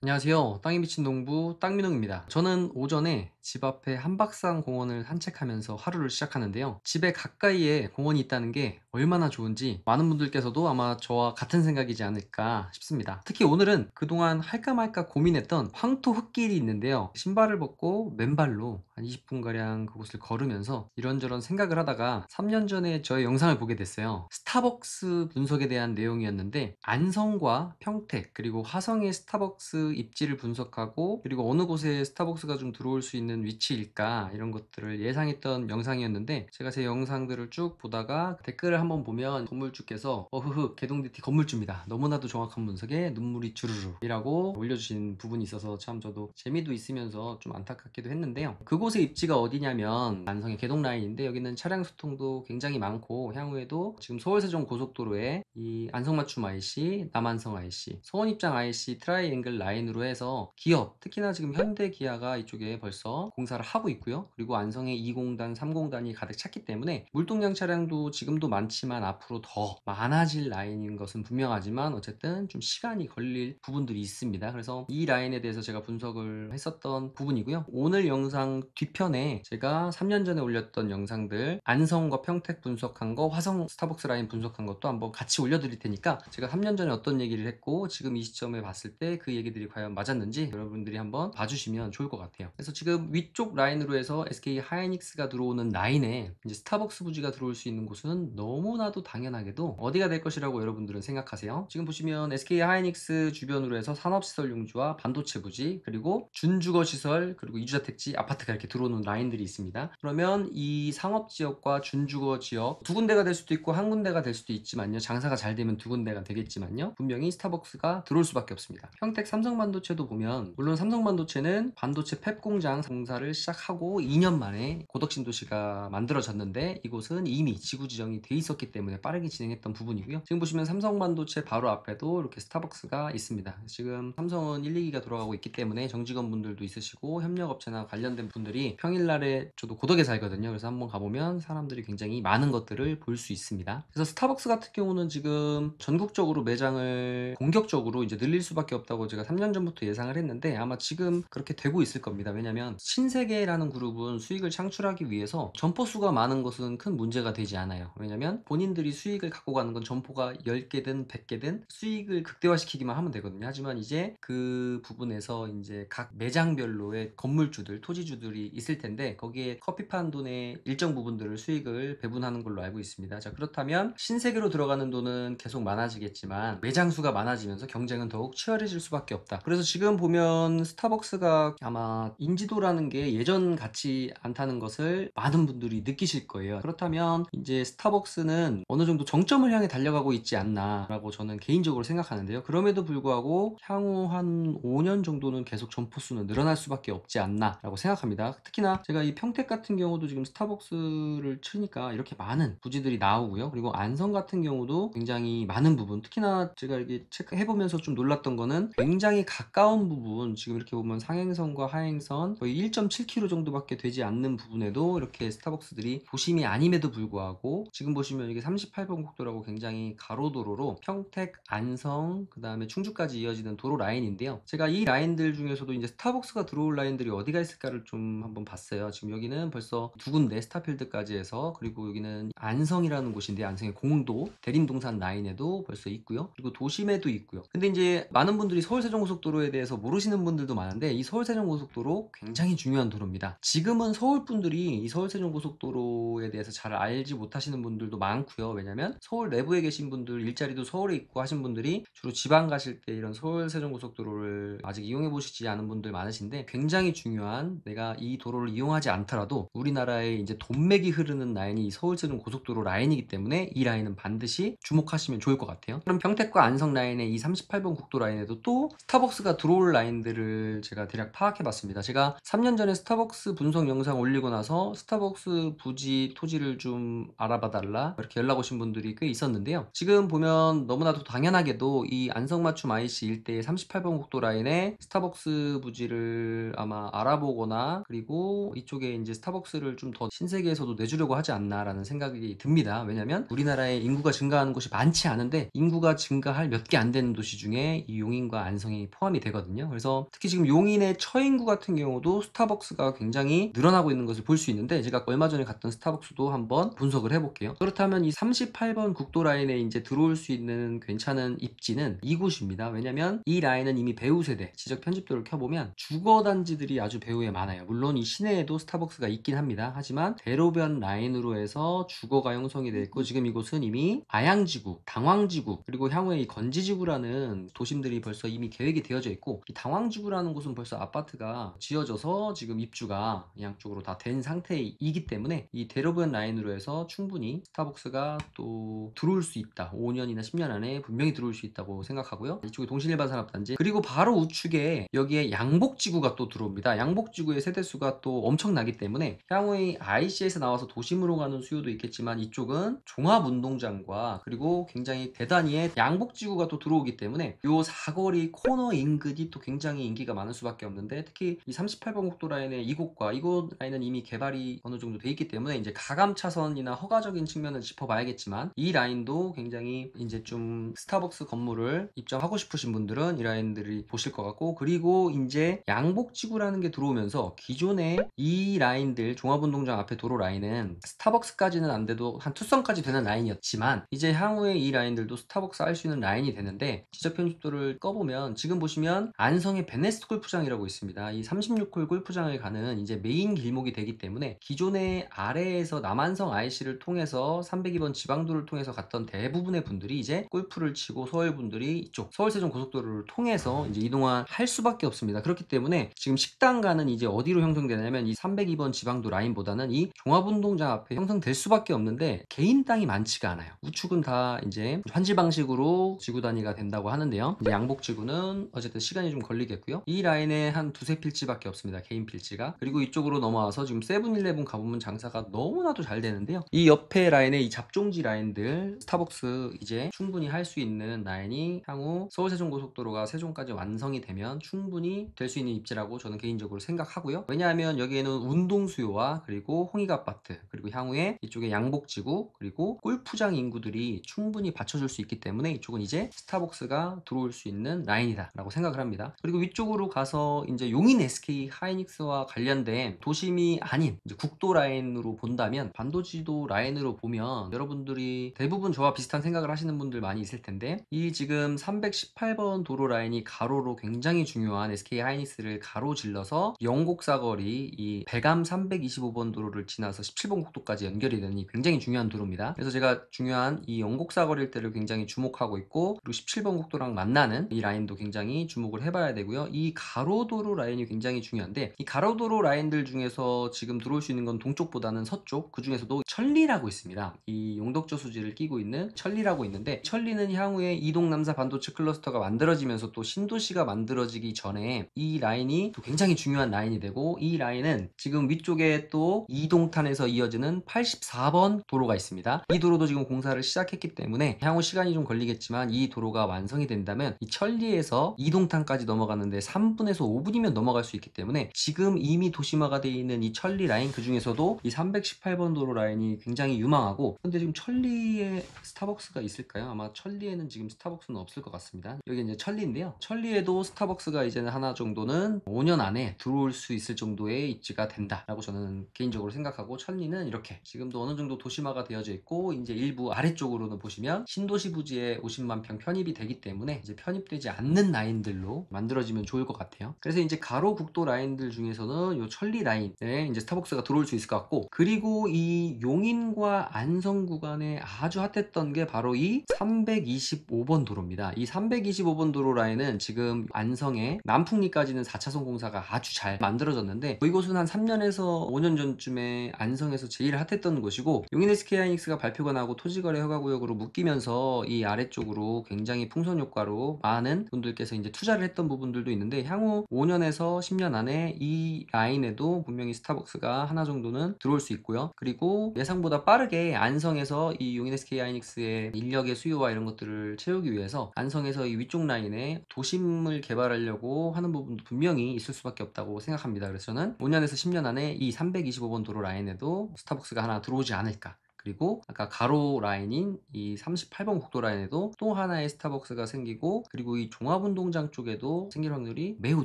안녕하세요. 땅이 비친 농부 땅민홍입니다. 저는 오전에 집 앞에 한박산 공원을 산책하면서 하루를 시작하는데요. 집에 가까이에 공원이 있다는 게 얼마나 좋은지 많은 분들께서도 아마 저와 같은 생각이지 않을까 싶습니다. 특히 오늘은 그동안 할까 말까 고민했던 황토 흙길이 있는데요. 신발을 벗고 맨발로 한 20분가량 그곳을 걸으면서 이런저런 생각을 하다가 3년 전에 저의 영상을 보게 됐어요. 스타벅스 분석에 대한 내용이었는데 안성과 평택 그리고 화성의 스타벅스 입지를 분석하고 그리고 어느 곳에 스타벅스가 좀 들어올 수 있는 위치일까 이런 것들을 예상했던 영상이었는데 제가 제 영상들을 쭉 보다가 댓글을 한번 보면 건물주께서 어흐흐 개동DT 건물주입니다. 너무나도 정확한 분석에 눈물이 주르르 이라고 올려주신 부분이 있어서 참 저도 재미도 있으면서 좀 안타깝기도 했는데요. 그곳의 입지가 어디냐면 안성의 개동라인인데 여기는 차량 수통도 굉장히 많고 향후에도 지금 서울세종 고속도로에 이 안성맞춤 IC, 남안성 IC, 서원입장 IC 트라이앵글 라인으로 해서 기업, 특히나 지금 현대기아가 이쪽에 벌써 공사를 하고 있고요. 그리고 안성에 2공단, 3공단이 가득 찼기 때문에 물동량 차량도 지금도 많지만 앞으로 더 많아질 라인인 것은 분명하지만 어쨌든 좀 시간이 걸릴 부분들이 있습니다. 그래서 이 라인에 대해서 제가 분석을 했었던 부분이고요. 오늘 영상 뒤편에 제가 3년 전에 올렸던 영상들 안성과 평택 분석한 거, 화성 스타벅스 라인 분석한 것도 한번 같이 올려드릴 테니까 제가 3년 전에 어떤 얘기를 했고 지금 이 시점에 봤을 때 그 얘기들이 과연 맞았는지 여러분들이 한번 봐주시면 좋을 것 같아요. 그래서 지금 위쪽 라인으로 해서 SK 하이닉스가 들어오는 라인에 이제 스타벅스 부지가 들어올 수 있는 곳은 너무나도 당연하게도 어디가 될 것이라고 여러분들은 생각하세요? 지금 보시면 SK 하이닉스 주변으로 해서 산업시설 용지와 반도체 부지 그리고 준주거시설 그리고 이주자택지 아파트가 이렇게 들어오는 라인들이 있습니다. 그러면 이 상업지역과 준주거지역 두 군데가 될 수도 있고 한 군데가 될 수도 있지만요. 장사가 잘 되면 두 군데가 되겠지만요. 분명히 스타벅스가 들어올 수밖에 없습니다. 평택 삼성반도체도 보면 물론 삼성반도체는 반도체 팹 공장 공사를 시작하고 2년 만에 고덕신도시가 만들어졌는데 이곳은 이미 지구 지정이 돼 있었기 때문에 빠르게 진행했던 부분이고요. 지금 보시면 삼성반도체 바로 앞에도 이렇게 스타벅스가 있습니다. 지금 삼성은 1, 2기가 돌아가고 있기 때문에 정직원 분들도 있으시고 협력업체나 관련된 분들이 평일날에 저도 고덕에 살거든요. 그래서 한번 가보면 사람들이 굉장히 많은 것들을 볼 수 있습니다. 그래서 스타벅스 같은 경우는 지금 전국적으로 매장을 공격적으로 이제 늘릴 수밖에 없다고 제가 3년 전부터 예상을 했는데 아마 지금 그렇게 되고 있을 겁니다. 왜냐면 신세계라는 그룹은 수익을 창출하기 위해서 점포 수가 많은 것은 큰 문제가 되지 않아요. 왜냐면 본인들이 수익을 갖고 가는 건 점포가 10개든 100개든 수익을 극대화시키기만 하면 되거든요. 하지만 이제 그 부분에서 이제 각 매장별로의 건물주들, 토지주들이 있을 텐데 거기에 커피판 돈의 일정 부분들을 수익을 배분하는 걸로 알고 있습니다. 자, 그렇다면 신세계로 들어가는 돈은 계속 많아지겠지만 매장 수가 많아지면서 경쟁은 더욱 치열해질 수밖에 없다. 그래서 지금 보면 스타벅스가 아마 인지도라는 게 예전 같지 않다는 것을 많은 분들이 느끼실 거예요. 그렇다면 이제 스타벅스는 어느 정도 정점을 향해 달려가고 있지 않나라고 저는 개인적으로 생각하는데요. 그럼에도 불구하고 향후 한 5년 정도는 계속 점포 수는 늘어날 수밖에 없지 않나라고 생각합니다. 특히나 제가 이 평택 같은 경우도 지금 스타벅스를 치니까 이렇게 많은 부지들이 나오고요. 그리고 안성 같은 경우도 굉장히 많은 부분, 특히나 제가 이렇게 체크해보면서 좀 놀랐던 거는 굉장히 가까운 부분, 지금 이렇게 보면 상행선과 하행선 거의 1.7km 정도밖에 되지 않는 부분에도 이렇게 스타벅스들이 도심이 아님에도 불구하고 지금 보시면 이게 38번 국도라고 굉장히 가로도로로 평택, 안성, 그 다음에 충주까지 이어지는 도로 라인인데요. 제가 이 라인들 중에서도 이제 스타벅스가 들어올 라인들이 어디가 있을까를 좀 한번 봤어요. 지금 여기는 벌써 두 군데 스타필드까지 해서 그리고 여기는 안성이라는 곳인데 안성의 공도 대림동산 라인에도 벌써 있고요. 그리고 도심에도 있고요. 근데 이제 많은 분들이 서울세종고속도로에 대해서 모르시는 분들도 많은데 이 서울세종고속도로 굉장히 중요한 도로입니다. 지금은 서울 분들이 이 서울세종고속도로에 대해서 잘 알지 못하시는 분들도 많고요. 왜냐면 서울 내부에 계신 분들 일자리도 서울에 있고 하신 분들이 주로 지방 가실 때 이런 서울세종고속도로를 아직 이용해 보시지 않은 분들 많으신데 굉장히 중요한 내가 이 도로를 이용하지 않더라도 우리나라에 이제 돈맥이 흐르는 라인이 이 서울세종고속도로 라인이기 때문에 이 라인은 반드시 주목하시면 좋을 것 같아요. 그럼 평택과 안성 라인의 이 38번 국도 라인에도 또 스타벅스가 들어올 라인들을 제가 대략 파악해 봤습니다. 제가 3년 5년 전에 스타벅스 분석 영상 올리고 나서 스타벅스 부지 토지를 좀 알아봐 달라 이렇게 연락 오신 분들이 꽤 있었는데요. 지금 보면 너무나도 당연하게도 이 안성맞춤 IC 일대의 38번 국도 라인에 스타벅스 부지를 아마 알아보거나, 그리고 이쪽에 이제 스타벅스를 좀 더 신세계에서도 내주려고 하지 않나라는 생각이 듭니다. 왜냐면 우리나라에 인구가 증가하는 곳이 많지 않은데 인구가 증가할 몇 개 안 되는 도시 중에 이 용인과 안성이 포함이 되거든요. 그래서 특히 지금 용인의 처인구 같은 경우도 스타벅스가 굉장히 늘어나고 있는 것을 볼 수 있는데, 제가 얼마 전에 갔던 스타벅스도 한번 분석을 해볼게요. 그렇다면 이 38번 국도 라인에 이제 들어올 수 있는 괜찮은 입지는 이곳입니다. 왜냐면 이 라인은 이미 배후 세대 지적 편집도를 켜보면 주거 단지들이 아주 배후에 많아요. 물론 이 시내에도 스타벅스가 있긴 합니다. 하지만 대로변 라인으로 해서 주거가 형성이 되어 있고, 지금 이곳은 이미 아양지구, 당황지구, 그리고 향후에 이 건지지구라는 도심들이 벌써 이미 계획이 되어져 있고, 이 당황지구라는 곳은 벌써 아파트가 지어져서 지금 입주가 양쪽으로 다 된 상태이기 때문에 이 대로변 라인으로 해서 충분히 스타벅스가 또 들어올 수 있다. 5년이나 10년 안에 분명히 들어올 수 있다고 생각하고요. 이쪽에 동실일반 산업단지, 그리고 바로 우측에 여기에 양복지구가 또 들어옵니다. 양복지구의 세대수가 또 엄청나기 때문에 향후에 IC에서 나와서 도심으로 가는 수요도 있겠지만, 이쪽은 종합운동장과 그리고 굉장히 대단히의 양복지구가 또 들어오기 때문에 요 사거리 코너 인근이 또 굉장히 인기가 많을 수밖에 없는데, 특히 이 38번 국도 라인의 이곳과 이곳 라인은 이미 개발이 어느 정도 돼 있기 때문에 이제 가감 차선이나 허가적인 측면을 짚어봐야겠지만, 이 라인도 굉장히 이제 좀 스타벅스 건물을 입점하고 싶으신 분들은 이 라인들이 보실 것 같고, 그리고 이제 양복지구라는 게 들어오면서 기존의 이 라인들 종합운동장 앞에 도로 라인은 스타벅스까지는 안 돼도 한 투성까지 되는 라인이었지만, 이제 향후에 이 라인들도 스타벅스 할 수 있는 라인이 되는데, 지적 편집도를 꺼보면 지금 보시면 안성의 베네스트 골프장이라고 있습니다. 이 36홀 골프장을 가는 이제 메인 길목이 되기 때문에 기존의 아래에서 남안성 IC를 통해서 302번 지방도를 통해서 갔던 대부분의 분들이 이제 골프를 치고 서울 분들이 이쪽 서울세종 고속도로를 통해서 이제 이동할 수밖에 없습니다. 그렇기 때문에 지금 식당가는 이제 어디로 형성되냐면 이 302번 지방도 라인보다는 이 종합운동장 앞에 형성될 수밖에 없는데, 개인 땅이 많지가 않아요. 우측은 다 이제 환지 방식으로 지구 단위가 된다고 하는데요. 이제 양복지구는 어쨌든 시간이 좀 걸리겠고요. 이 라인에 한 두세 필지밖에 없습니다. 개인 필지가. 그리고 이쪽으로 넘어와서 지금 세븐일레븐 가보면 장사가 너무나도 잘 되는데요. 이 옆에 라인에 이 잡종지 라인들 스타벅스 이제 충분히 할 수 있는 라인이 향후 서울세종고속도로가 세종까지 완성이 되면 충분히 될 수 있는 입지라고 저는 개인적으로 생각하고요. 왜냐하면 여기에는 운동 수요와 그리고 홍익 아파트, 그리고 향후에 이쪽에 양복지구, 그리고 골프장 인구들이 충분히 받쳐줄 수 있기 때문에 이쪽은 이제 스타벅스가 들어올 수 있는 라인이다 라고 생각을 합니다. 그리고 위쪽으로 가서 이제 용인 SK 하이닉스와 관련된 도심이 아닌 이제 국도 라인으로 본다면, 반도지도 라인으로 보면 여러분들이 대부분 저와 비슷한 생각을 하시는 분들 많이 있을 텐데, 이 지금 318번 도로 라인이 가로로 굉장히 중요한 SK 하이닉스를 가로질러서 영곡사거리 이 배감 325번 도로를 지나서 17번 국도까지 연결이 되는 굉장히 중요한 도로입니다. 그래서 제가 중요한 이 영곡사거리 일대를 굉장히 주목하고 있고, 그리고 17번 국도랑 만나는 이 라인도 굉장히 주목을 해봐야 되고요. 이 가로도로 라인이 굉장히 중요한데, 이 가로도로 라인들 중에서 지금 들어올 수 있는 건 동쪽보다는 서쪽, 그 중에서도 천리라고 있습니다. 이 용덕저 수지를 끼고 있는 천리라고 있는데, 천리는 향후에 이동남사 반도체 클러스터가 만들어지면서 또 신도시가 만들어지기 전에 이 라인이 또 굉장히 중요한 라인이 되고, 이 라인은 지금 위쪽에 또 이동탄에서 이어지는 84번 도로가 있습니다. 이 도로도 지금 공사를 시작했기 때문에 향후 시간이 좀 걸리겠지만, 이 도로가 완성이 된다면 이 천리에서 이동탄까지 넘어가는데 3분에서 5분이면 넘어갈 수 있기 때문에, 지금 이미 도심화가 되어 있는 이 천리 라인, 그 중에서도 이 318번 도로 라인이 굉장히 유망하고, 근데 지금 천리에 스타벅스가 있을까요? 아마 천리에는 지금 스타벅스는 없을 것 같습니다. 여기 이제 천리인데요. 천리에도 스타벅스가 이제는 하나 정도는 5년 안에 들어올 수 있을 정도의 입지가 된다라고 저는 개인적으로 생각하고, 천리는 이렇게 지금도 어느 정도 도심화가 되어져 있고, 이제 일부 아래쪽으로는 보시면 신도시 부지에 50만 평 편입이 되기 때문에 이제 편입되지 않는 라인들로 만들어지면 좋을 것 같아요. 그래서 이제 가로 국도 라인들 중에서는 요 천리 라인에 이제 스타벅스가 들어올 수 있을 것 같고, 그리고 이 용인과 안성 구간에 아주 핫했던 게 바로 이 325번 도로입니다. 이 325번 도로 라인은 지금 안성의 남풍리까지는 4차선 공사가 아주 잘 만들어졌는데, 이곳은 한 3년에서 5년 전쯤에 안성에서 제일 핫했던 곳이고, 용인 SK하이닉스가 발표가 나고 토지거래 허가구역으로 묶이면서 이 아래쪽으로 굉장히 풍선 효과로 많은 분들께서 이제 투자를 했던 부분들도 있는데, 향후 5년에서 10년 안에 이 라인에도 분명히 스타벅스가 하나 정도는 들어올 수 있고요. 그리고 예상보다 빠르게 안성에서 이 용인 SK 하이닉스의 인력의 수요와 이런 것들을 채우기 위해서 안성에서 이 위쪽 라인에 도심을 개발하려고 하는 부분도 분명히 있을 수밖에 없다고 생각합니다. 그래서 저는 5년에서 10년 안에 이 325번 도로 라인에도 스타벅스가 하나 들어오지 않을까. 그리고 아까 가로 라인인 이 38번 국도 라인에도 또 하나의 스타벅스가 생기고, 그리고 이 종합운동장 쪽에도 생길 확률이 매우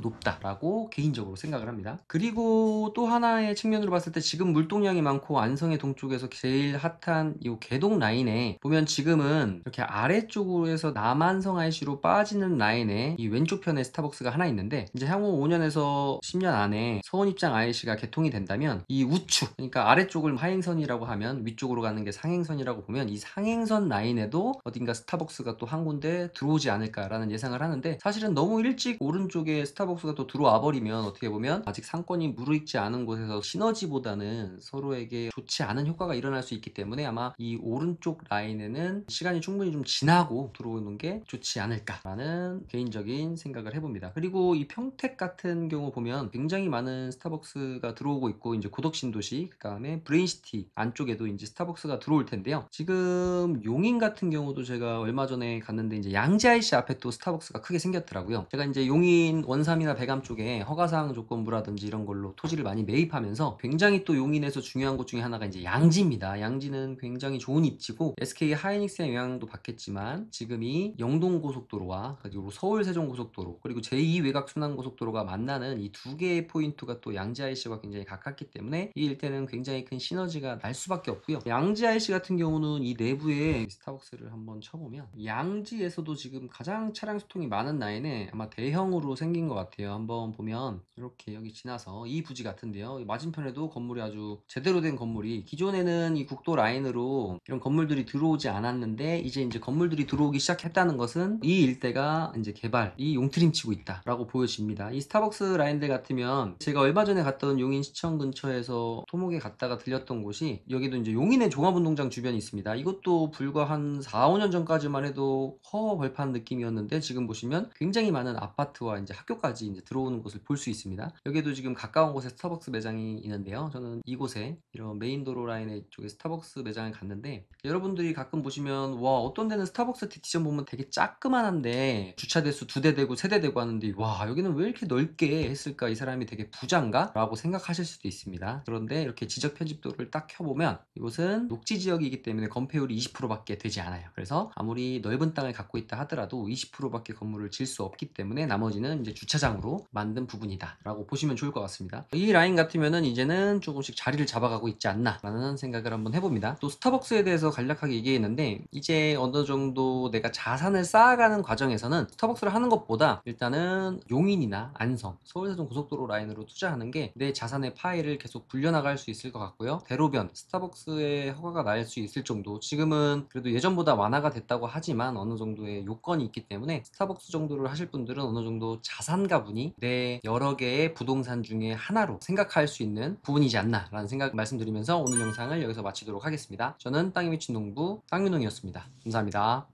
높다라고 개인적으로 생각을 합니다. 그리고 또 하나의 측면으로 봤을 때 지금 물동량이 많고 안성의 동쪽에서 제일 핫한 이 개동 라인에 보면 지금은 이렇게 아래쪽으로 해서 남안성 IC로 빠지는 라인에 이 왼쪽 편에 스타벅스가 하나 있는데, 이제 향후 5년에서 10년 안에 서원 입장 IC가 개통이 된다면 이 우측, 그러니까 아래쪽을 하행선이라고 하면 위쪽으로 가는 게 상행선이라고 보면 이 상행선 라인에도 어딘가 스타벅스가 또 한 군데 들어오지 않을까라는 예상을 하는데, 사실은 너무 일찍 오른쪽에 스타벅스가 또 들어와 버리면 어떻게 보면 아직 상권이 무르익지 않은 곳에서 시너지보다는 서로에게 좋지 않은 효과가 일어날 수 있기 때문에 아마 이 오른쪽 라인에는 시간이 충분히 좀 지나고 들어오는 게 좋지 않을까라는 개인적인 생각을 해봅니다. 그리고 이 평택 같은 경우 보면 굉장히 많은 스타벅스가 들어오고 있고, 이제 고덕신도시, 그 다음에 브레인시티 안쪽에도 이제 스타벅스가 들어올 텐데요. 지금 용인 같은 경우도 제가 얼마 전에 갔는데 이제 양지 IC 앞에 또 스타벅스가 크게 생겼더라고요. 제가 이제 용인 원삼이나 배감 쪽에 허가사항 조건부라든지 이런 걸로 토지를 많이 매입하면서 굉장히 또 용인에서 중요한 곳 중에 하나가 이제 양지입니다. 양지는 굉장히 좋은 입지고 SK 하이닉스의 영향도 받겠지만 지금이 영동고속도로와 그리고 서울 세종고속도로 그리고 제2 외곽순환고속도로가 만나는 이 두 개의 포인트가 또 양지 IC와 굉장히 가깝기 때문에 이 일대는 굉장히 큰 시너지가 날 수밖에 없고요. 양지 IC 같은 경우는 이 내부에 스타벅스를 한번 쳐보면 양지에서도 지금 가장 차량 수통이 많은 라인에 아마 대형으로 생긴 것 같아요. 한번 보면 이렇게 여기 지나서 이 부지 같은데요. 맞은편에도 건물이 아주 제대로 된 건물이, 기존에는 이 국도 라인으로 이런 건물들이 들어오지 않았는데 이제 건물들이 들어오기 시작했다는 것은 이 일대가 이제 개발이 용트림치고 있다라고 보여집니다. 이 스타벅스 라인들 같으면 제가 얼마 전에 갔던 용인시청 근처에서 토목에 갔다가 들렸던 곳이 여기도 이제 용인의 종합운동장 주변이 있습니다. 이것도 불과 한 4, 5년 전까지만 해도 허허벌판 느낌이었는데 지금 보시면 굉장히 많은 아파트와 이제 학교까지 이제 들어오는 곳을 볼 수 있습니다. 여기도 지금 가까운 곳에 스타벅스 매장이 있는데요. 저는 이곳에 이런 메인 도로 라인의 쪽에 스타벅스 매장을 갔는데, 여러분들이 가끔 보시면 와 어떤 데는 스타벅스 디티션 보면 되게 작그만한데 주차 대수 2대 되고 3대 되고 하는데 와 여기는 왜 이렇게 넓게 했을까, 이 사람이 되게 부자인가? 라고 생각하실 수도 있습니다. 그런데 이렇게 지적 편집도를 딱 켜보면 이곳은 녹지 지역이기 때문에 건폐율이 20%밖에 되지 않아요. 그래서 아무리 넓은 땅을 갖고 있다 하더라도 20%밖에 건물을 질 수 없기 때문에 나머지는 이제 주차장으로 만든 부분이다 라고 보시면 좋을 것 같습니다. 이 라인 같으면은 이제는 조금씩 자리를 잡아가고 있지 않나 라는 생각을 한번 해봅니다. 또 스타벅스에 대해서 간략하게 얘기했는데, 이제 어느 정도 내가 자산을 쌓아가는 과정에서는 스타벅스를 하는 것보다 일단은 용인이나 안성, 서울세종 고속도로 라인으로 투자하는 게 내 자산의 파이를 계속 불려나갈 수 있을 것 같고요. 대로변 스타벅스의 허가가 날 수 있을 정도, 지금은 그래도 예전보다 완화가 됐다고 하지만 어느 정도의 요건이 있기 때문에 스타벅스 정도를 하실 분들은 어느 정도 자산가분이 내 여러 개의 부동산 중에 하나로 생각할 수 있는 부분이지 않나 라는 생각 말씀드리면서 오늘 영상을 여기서 마치도록 하겠습니다. 저는 땅이 미친 농부 땅민홍이었습니다. 감사합니다.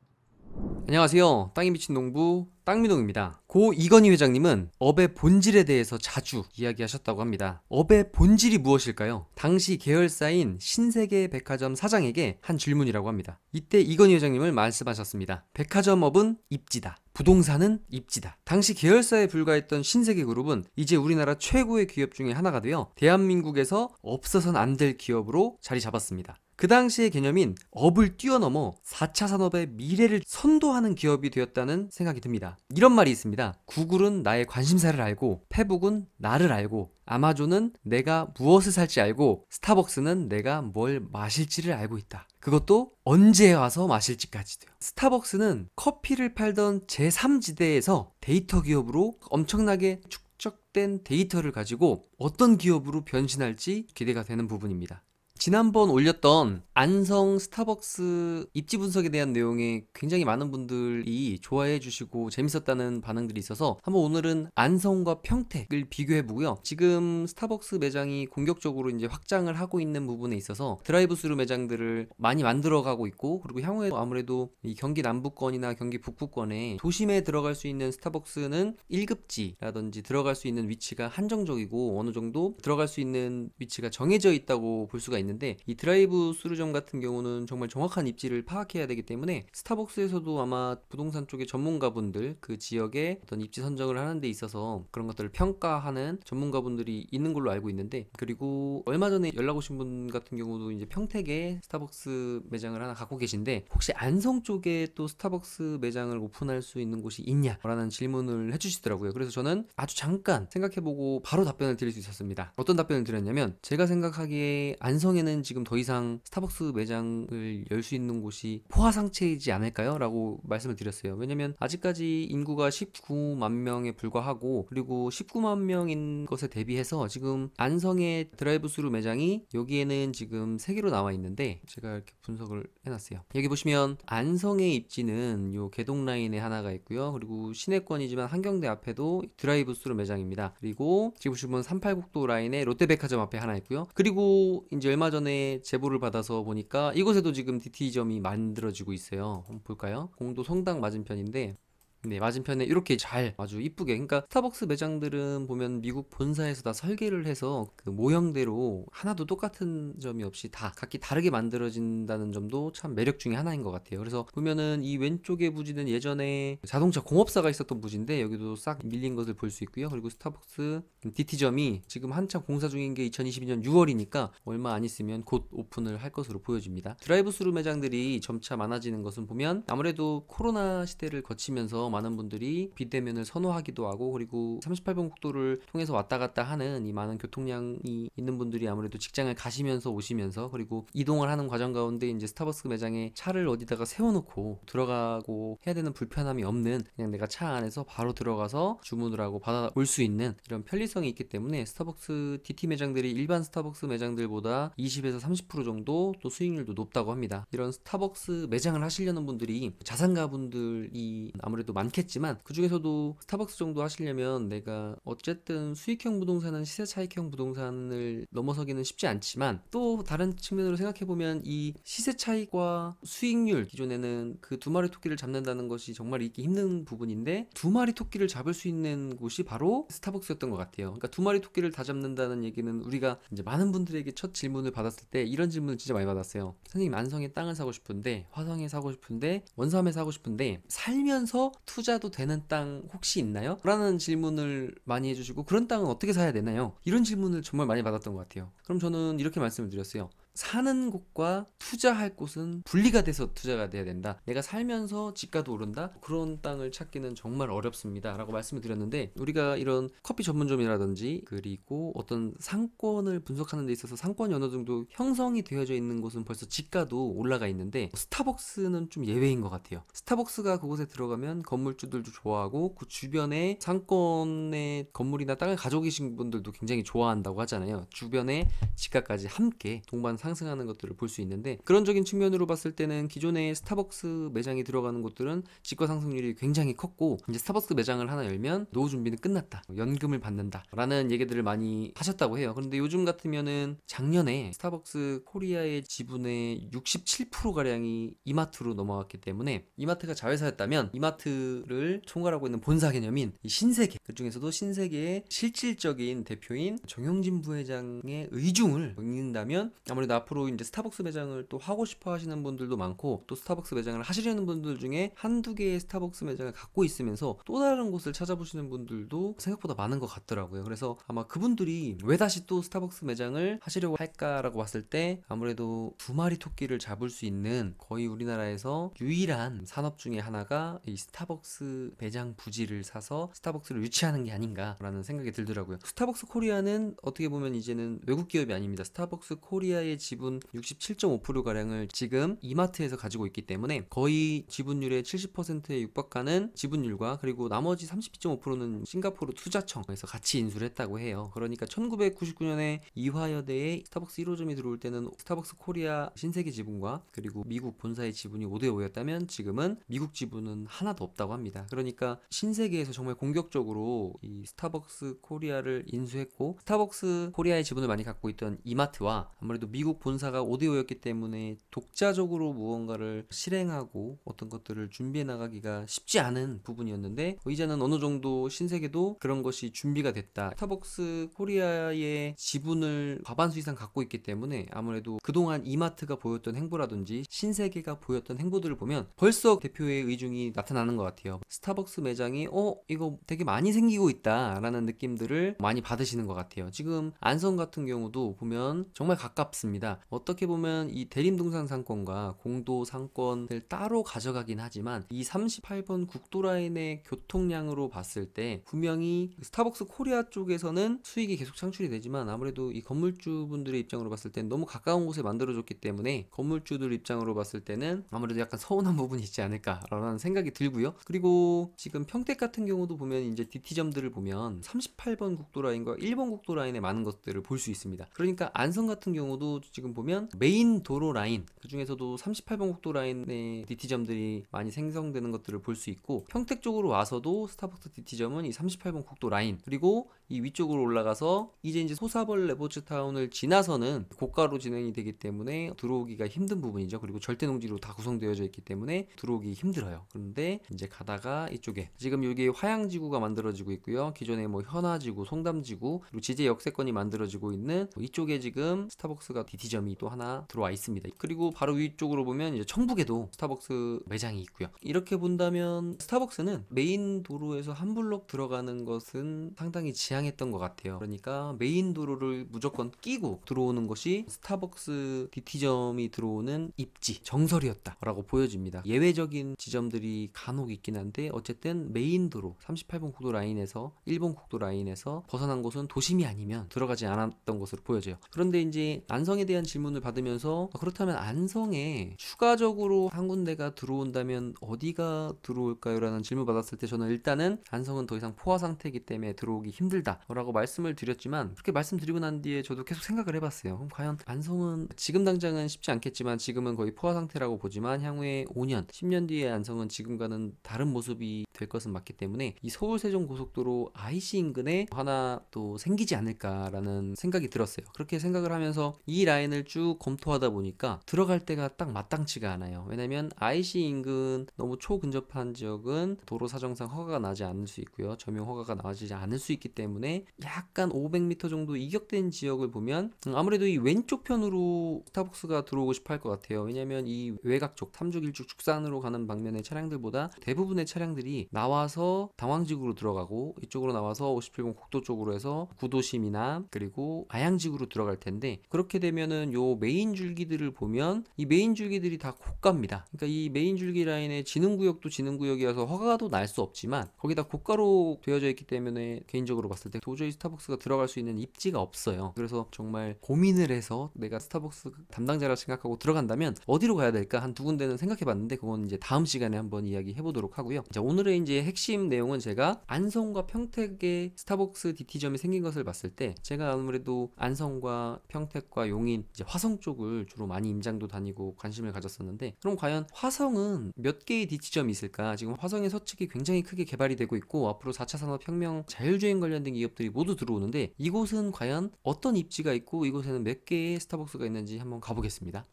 안녕하세요. 땅이 미친 농부 땅민홍입니다. 고 이건희 회장님은 업의 본질에 대해서 자주 이야기하셨다고 합니다. 업의 본질이 무엇일까요? 당시 계열사인 신세계 백화점 사장에게 한 질문이라고 합니다. 이때 이건희 회장님을 말씀하셨습니다. 백화점업은 입지다. 부동산은 입지다. 당시 계열사에 불과했던 신세계그룹은 이제 우리나라 최고의 기업 중에 하나가 되어 대한민국에서 없어선 안 될 기업으로 자리 잡았습니다. 그 당시의 개념인 업을 뛰어넘어 4차 산업의 미래를 선도하는 기업이 되었다는 생각이 듭니다. 이런 말이 있습니다. 구글은 나의 관심사를 알고, 페북은 나를 알고, 아마존은 내가 무엇을 살지 알고, 스타벅스는 내가 뭘 마실지를 알고 있다. 그것도 언제 와서 마실지까지도요. 스타벅스는 커피를 팔던 제3지대에서 데이터 기업으로 엄청나게 축적된 데이터를 가지고 어떤 기업으로 변신할지 기대가 되는 부분입니다. 지난번 올렸던 안성 스타벅스 입지 분석에 대한 내용에 굉장히 많은 분들이 좋아해 주시고 재밌었다는 반응들이 있어서 한번 오늘은 안성과 평택을 비교해 보고요. 지금 스타벅스 매장이 공격적으로 이제 확장을 하고 있는 부분에 있어서 드라이브 스루 매장들을 많이 만들어 가고 있고, 그리고 향후에 아무래도 이 경기 남부권이나 경기 북부권에 도심에 들어갈 수 있는 스타벅스는 1급지라든지 들어갈 수 있는 위치가 한정적이고 어느 정도 들어갈 수 있는 위치가 정해져 있다고 볼 수가 있는데, 이 드라이브 스루점 같은 경우는 정말 정확한 입지를 파악해야 되기 때문에 스타벅스에서도 아마 부동산 쪽의 전문가분들, 그 지역의 어떤 입지 선정을 하는 데 있어서 그런 것들을 평가하는 전문가분들이 있는 걸로 알고 있는데, 그리고 얼마 전에 연락 오신 분 같은 경우도 이제 평택에 스타벅스 매장을 하나 갖고 계신데, 혹시 안성 쪽에 또 스타벅스 매장을 오픈할 수 있는 곳이 있냐라는 질문을 해주시더라고요. 그래서 저는 아주 잠깐 생각해보고 바로 답변을 드릴 수 있었습니다. 어떤 답변을 드렸냐면, 제가 생각하기에 안성에는 지금 더 이상 스타벅스 매장을 열 수 있는 곳이 포화상체이지 않을까요? 라고 말씀을 드렸어요. 왜냐면 아직까지 인구가 19만 명에 불과하고, 그리고 19만 명인 것에 대비해서 지금 안성의 드라이브 스루 매장이 여기에는 지금 3개로 나와 있는데, 제가 이렇게 분석을 해놨어요. 여기 보시면 안성의 입지는 요 개동 라인에 하나가 있고요. 그리고 시내권이지만 한경대 앞에도 드라이브 스루 매장입니다. 그리고 지금 보시면 38국도 라인에 롯데백화점 앞에 하나 있고요. 그리고 이제 얼마 전에 제보를 받아서 보니까 이곳에도 지금 DT점이 만들어지고 있어요. 한번 볼까요? 공도 성당 맞은편인데, 네, 맞은편에 이렇게 잘 아주 이쁘게, 그러니까 스타벅스 매장들은 보면 미국 본사에서 다 설계를 해서 그 모형대로 하나도 똑같은 점이 없이 다 각기 다르게 만들어진다는 점도 참 매력 중에 하나인 것 같아요. 그래서 보면은 이 왼쪽의 부지는 예전에 자동차 공업사가 있었던 부지인데 여기도 싹 밀린 것을 볼 수 있고요. 그리고 스타벅스 DT점이 지금 한창 공사 중인 게 2022년 6월이니까 얼마 안 있으면 곧 오픈을 할 것으로 보여집니다. 드라이브 스루 매장들이 점차 많아지는 것은 보면 아무래도 코로나 시대를 거치면서 많은 분들이 비대면을 선호하기도 하고, 그리고 38번 국도를 통해서 왔다 갔다 하는 이 많은 교통량이 있는 분들이 아무래도 직장을 가시면서 오시면서, 그리고 이동을 하는 과정 가운데 이제 스타벅스 매장에 차를 어디다가 세워놓고 들어가고 해야 되는 불편함이 없는, 그냥 내가 차 안에서 바로 들어가서 주문을 하고 받아올 수 있는 이런 편리성이 있기 때문에 스타벅스 DT 매장들이 일반 스타벅스 매장들보다 20에서 30% 정도 또 수익률도 높다고 합니다. 이런 스타벅스 매장을 하시려는 분들이 자산가분들이 아무래도 많겠지만, 그 중에서도 스타벅스 정도 하시려면 내가 어쨌든 수익형 부동산은 시세 차익형 부동산을 넘어서기는 쉽지 않지만, 또 다른 측면으로 생각해보면 이 시세 차익과 수익률, 기존에는 그 두 마리 토끼를 잡는다는 것이 정말 있기 힘든 부분인데, 두 마리 토끼를 잡을 수 있는 곳이 바로 스타벅스였던 것 같아요. 그러니까 두 마리 토끼를 다 잡는다는 얘기는, 우리가 이제 많은 분들에게 첫 질문을 받았을 때 이런 질문을 진짜 많이 받았어요. 선생님, 안성에 땅을 사고 싶은데, 화성에 사고 싶은데, 원삼에 사고 싶은데 살면서 투자도 되는 땅 혹시 있나요? 라는 질문을 많이 해주시고, 그런 땅은 어떻게 사야 되나요? 이런 질문을 정말 많이 받았던 것 같아요. 그럼 저는 이렇게 말씀을 드렸어요. 사는 곳과 투자할 곳은 분리가 돼서 투자가 돼야 된다. 내가 살면서 집가도 오른다? 그런 땅을 찾기는 정말 어렵습니다 라고 말씀을 드렸는데, 우리가 이런 커피 전문점이라든지 그리고 어떤 상권을 분석하는 데 있어서 상권이 어느 정도 형성이 되어져 있는 곳은 벌써 집가도 올라가 있는데, 스타벅스는 좀 예외인 것 같아요. 스타벅스가 그곳에 들어가면 건물주들도 좋아하고, 그 주변에 상권의 건물이나 땅을 가지고 계신 분들도 굉장히 좋아한다고 하잖아요. 주변에 집가까지 함께 동반 상승하는 것들을 볼 수 있는데, 그런적인 측면으로 봤을 때는 기존에 스타벅스 매장이 들어가는 곳들은 집가 상승률이 굉장히 컸고, 이제 스타벅스 매장을 하나 열면 노후 준비는 끝났다, 연금을 받는다 라는 얘기들을 많이 하셨다고 해요. 그런데 요즘 같으면은 작년에 스타벅스 코리아의 지분의 67%가량이 이마트로 넘어갔기 때문에, 이마트가 자회사였다면 이마트를 총괄하고 있는 본사 개념인 이 신세계, 그 중에서도 신세계의 실질적인 대표인 정용진 부회장의 의중을 읽는다면 아무래도 앞으로 이제 스타벅스 매장을 또 하고 싶어 하시는 분들도 많고, 또 스타벅스 매장을 하시려는 분들 중에 한두 개의 스타벅스 매장을 갖고 있으면서 또 다른 곳을 찾아보시는 분들도 생각보다 많은 것 같더라고요. 그래서 아마 그분들이 왜 다시 또 스타벅스 매장을 하시려고 할까라고 봤을 때, 아무래도 두 마리 토끼를 잡을 수 있는 거의 우리나라에서 유일한 산업 중에 하나가 이 스타벅스 매장 부지를 사서 스타벅스를 유치하는 게 아닌가라는 생각이 들더라고요. 스타벅스 코리아는 어떻게 보면 이제는 외국 기업이 아닙니다. 스타벅스 코리아의 지분 67.5%가량을 지금 이마트에서 가지고 있기 때문에 거의 지분율의 70%에 육박하는 지분율과, 그리고 나머지 32.5%는 싱가포르 투자청에서 같이 인수를 했다고 해요. 그러니까 1999년에 이화여대에 스타벅스 1호점이 들어올 때는 스타벅스 코리아 신세계 지분과 그리고 미국 본사의 지분이 5대5였다면 지금은 미국 지분은 하나도 없다고 합니다. 그러니까 신세계에서 정말 공격적으로 이 스타벅스 코리아를 인수했고, 스타벅스 코리아의 지분을 많이 갖고 있던 이마트와 아무래도 미국 본사가 5대5였기 때문에 독자적으로 무언가를 실행하고 어떤 것들을 준비해 나가기가 쉽지 않은 부분이었는데, 이제는 어느 정도 신세계도 그런 것이 준비가 됐다. 스타벅스 코리아의 지분을 과반수 이상 갖고 있기 때문에 아무래도 그동안 이마트가 보였던 행보라든지 신세계가 보였던 행보들을 보면 벌써 대표의 의중이 나타나는 것 같아요. 스타벅스 매장이 이거 되게 많이 생기고 있다 라는 느낌들을 많이 받으시는 것 같아요. 지금 안성 같은 경우도 보면 정말 가깝습니다. 어떻게 보면 이 대림동산 상권과 공도 상권을 따로 가져가긴 하지만 이 38번 국도라인의 교통량으로 봤을 때 분명히 스타벅스 코리아 쪽에서는 수익이 계속 창출이 되지만 아무래도 이 건물주분들의 입장으로 봤을 땐 너무 가까운 곳에 만들어줬기 때문에 건물주들 입장으로 봤을 때는 아무래도 약간 서운한 부분이 있지 않을까라는 생각이 들고요. 그리고 지금 평택 같은 경우도 보면 이제 DT점들을 보면 38번 국도라인과 1번 국도라인에 많은 것들을 볼 수 있습니다. 그러니까 안성 같은 경우도 지금 보면 메인 도로 라인, 그 중에서도 38번 국도라인의 DT점들이 많이 생성되는 것들을 볼 수 있고, 평택 쪽으로 와서도 스타벅스 DT점은 이 38번 국도 라인, 그리고 이 위쪽으로 올라가서 이제 소사벌 레보츠타운을 지나서는 고가로 진행이 되기 때문에 들어오기가 힘든 부분이죠. 그리고 절대농지로 다 구성되어져 있기 때문에 들어오기 힘들어요. 그런데 이제 가다가 이쪽에 지금 여기 화양지구가 만들어지고 있고요. 기존에 뭐 현아지구, 송담지구, 그리고 지제 역세권이 만들어지고 있는 이쪽에 지금 스타벅스가 DT점이 또 하나 들어와 있습니다. 그리고 바로 위쪽으로 보면 이제 청북에도 스타벅스 매장이 있고요. 이렇게 본다면 스타벅스는 메인 도로에서 한 블록 들어가는 것은 상당히 지향했던 것 같아요. 그러니까 메인 도로를 무조건 끼고 들어오는 것이 스타벅스 DT점이 들어오는 입지, 정설이었다라고 보여집니다. 예외적인 지점들이 간혹 있긴 한데 어쨌든 메인 도로 38번 국도 라인에서 1번 국도 라인에서 벗어난 곳은 도심이 아니면 들어가지 않았던 것으로 보여져요. 그런데 이제 안성에 대한 질문을 받으면서 그렇다면 안성에 추가적으로 한 군데가 들어온다면 어디가 들어올까요? 라는 질문 받았을 때 저는 일단은 안성은 더 이상 포화 상태이기 때문에 들어오기 힘들다라고 말씀을 드렸지만, 그렇게 말씀드리고 난 뒤에 저도 계속 생각을 해봤어요. 그럼 과연 안성은 지금 당장은 쉽지 않겠지만 지금은 거의 포화 상태라고 보지만 향후에 5년, 10년 뒤에 안성은 지금과는 다른 모습이 될 것은 맞기 때문에 이 서울 세종 고속도로 IC 인근에 하나 또 생기지 않을까라는 생각이 들었어요. 그렇게 생각을 하면서 이 라인을 쭉 검토하다 보니까 들어갈 때가 딱 마땅치가 않아요. 왜냐면 IC 인근 너무 초근접한 지역은 도로 사정상 허가가 나지 않을 수 있고요. 점용 허가가 나지지 않을 수 있기 때문에 약간 500m 정도 이격된 지역을 보면 아무래도 이 왼쪽 편으로 스타벅스가 들어오고 싶어 할 것 같아요. 왜냐면 이 외곽 쪽, 삼죽 일죽 축산으로 가는 방면의 차량들보다 대부분의 차량들이 나와서 당황지구로 들어가고 이쪽으로 나와서 57번 국도 쪽으로 해서 구도심이나 그리고 아양지구로 들어갈 텐데, 그렇게 되면은 요 메인 줄기들을 보면 이 메인 줄기들이 다 고가입니다. 그러니까 이 메인 줄기 라인의 지능구역도 지능구역이어서 허가도 날 수 없지만 거기다 고가로 되어져 있기 때문에 개인적으로 봤을 때 도저히 스타벅스가 들어갈 수 있는 입지가 없어요. 그래서 정말 고민을 해서 내가 스타벅스 담당자라 생각하고 들어간다면 어디로 가야 될까 한 두 군데는 생각해 봤는데 그건 이제 다음 시간에 한번 이야기 해보도록 하고요. 자, 오늘의 이제 핵심 내용은 제가 안성과 평택에 스타벅스 DT점이 생긴 것을 봤을 때 제가 아무래도 안성과 평택과 용인, 이제 화성 쪽을 주로 많이 임장도 다니고 관심을 가졌었는데, 그럼 과연 화성은 몇 개의 DT점이 있을까? 지금 화성의 서측이 굉장히 크게 개발이 되고 있고 앞으로 4차 산업혁명, 자율주행 관련된 기업들이 모두 들어오는데 이곳은 과연 어떤 입지가 있고 이곳에는 몇 개의 스타벅스가 있는지 한번 가보겠습니다.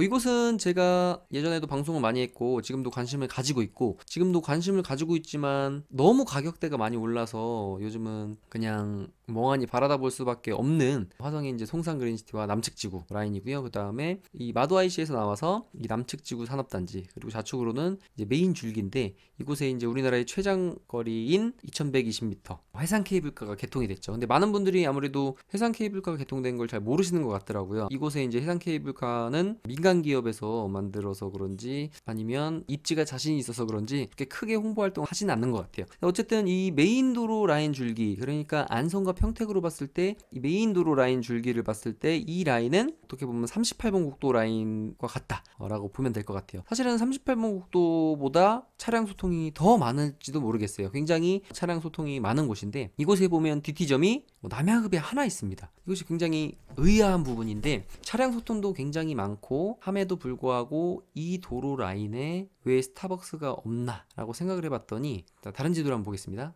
이곳은 제가 예전에도 방송을 많이 했고 지금도 관심을 가지고 있고 지금도 관심을 가지고 있지만 너무 가격대가 많이 올라서 요즘은 그냥 멍하니 바라다 볼 수밖에 없는 화성의 이제 송산 그린시티와 남측지구 라인이고요. 그 다음에 이 마도 IC에서 나와서 이 남측지구 산업단지, 그리고 좌측으로는 이제 메인 줄기인데 이곳에 이제 우리나라의 최장거리인 2120m 해상 케이블카가 개통이 됐죠. 근데 많은 분들이 아무래도 해상 케이블카가 개통된 걸 잘 모르시는 것 같더라고요. 이곳에 이제 해상 케이블카는 민간 민간 기업에서 만들어서 그런지 아니면 입지가 자신이 있어서 그런지 그렇게 크게 홍보 활동을 하진 않는 것 같아요. 어쨌든 이 메인 도로 라인 줄기, 그러니까 안성과 평택으로 봤을 때 이 메인 도로 라인 줄기를 봤을 때 이 라인은 어떻게 보면 38번 국도 라인과 같다라고 보면 될 것 같아요. 사실은 38번 국도보다 차량 소통이 더 많을지도 모르겠어요. 굉장히 차량 소통이 많은 곳인데 이곳에 보면 DT점이 남양읍에 하나 있습니다. 이것이 굉장히 의아한 부분인데 차량 소통도 굉장히 많고 함에도 불구하고 이 도로 라인에 왜 스타벅스가 없나 라고 생각을 해봤더니 다른 지도를 한번 보겠습니다.